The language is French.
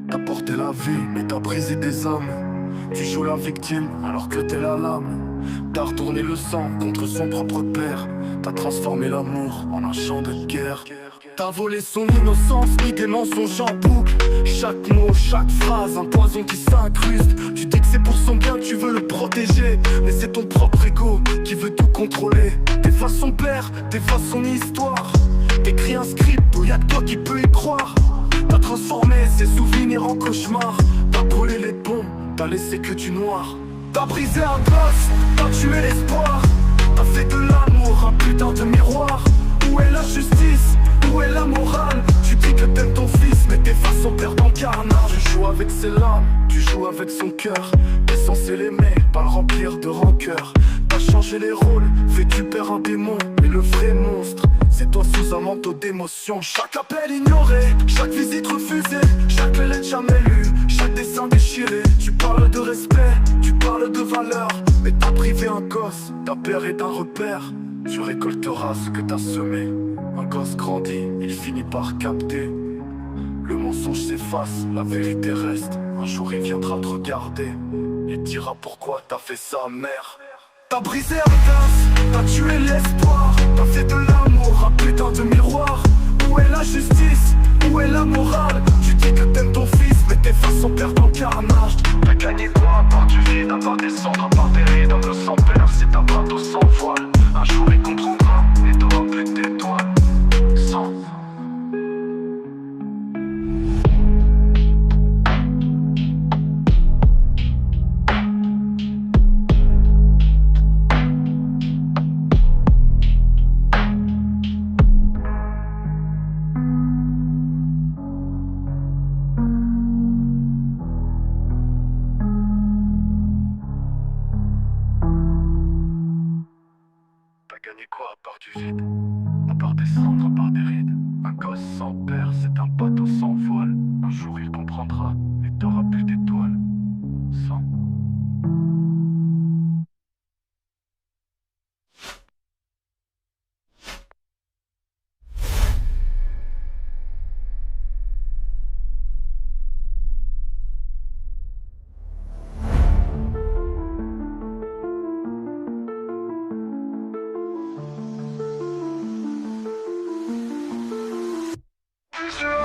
T'as porté la vie, mais t'as brisé des âmes. Tu joues la victime alors que t'es la lame. T'as retourné le sang contre son propre père. T'as transformé l'amour en un champ de guerre. T'as volé son innocence, mis des mensonges en boucle. Chaque mot, chaque phrase, un poison qui s'incruste. Tu dis que c'est pour son bien que tu veux le protéger, mais c'est ton propre ego qui veut tout contrôler. T'effaces son père, t'effaces son histoire. T'écris un script où y'a que toi qui peux y croire. T'as transformé ses souvenirs en cauchemars. T'as brûlé les ponts, t'as laissé que du noir. T'as brisé un gosse, t'as tué l'espoir. T'as fait de l'amour un putain de miroir. Où est la justice? Où est la morale? Tu dis que t'aimes ton fils, mais t'effaces son père dans le carnage. Tu joues avec ses larmes, tu joues avec son cœur. T'es censé l'aimer, pas le remplir de rancœur. T'as changé les rôles, fait du père un démon. Mais le vrai monstre, c'est toi sous un manteau d'émotion. Chaque appel ignoré, chaque visite refusée, chaque lettre jamais lue, chaque dessin déchiré. Tu parles de respect, tu parles de valeur, mais t'as privé un gosse d'un père et d'un repère. Tu récolteras ce que t'as semé. Un gosse grandit, il finit par capter. Le mensonge s'efface, la vérité reste. Un jour il viendra te regarder et dira pourquoi t'as fait ça, mère. T'as brisé un gosse, t'as tué l'espoir. T'as fait de l'amour un putain de miroir. Où est la justice? Où est la morale? Tu dis que t'aimes ton fils, mais t'effaces son père dans le carnage. T'as gagné quoi à part du vide, à part des cendres, à part des rides, un gosse sans père, c'est un bateau sans voile. Un jour il comprendra et t'auras plus d'étoiles. Sans T'as gagné quoi à part du vide? À part des cendres, à part des rides. Un gosse sans père, c'est un bateau sans voile. Un jour il comprendra et t'auras plus d'étoiles. Sans Sure.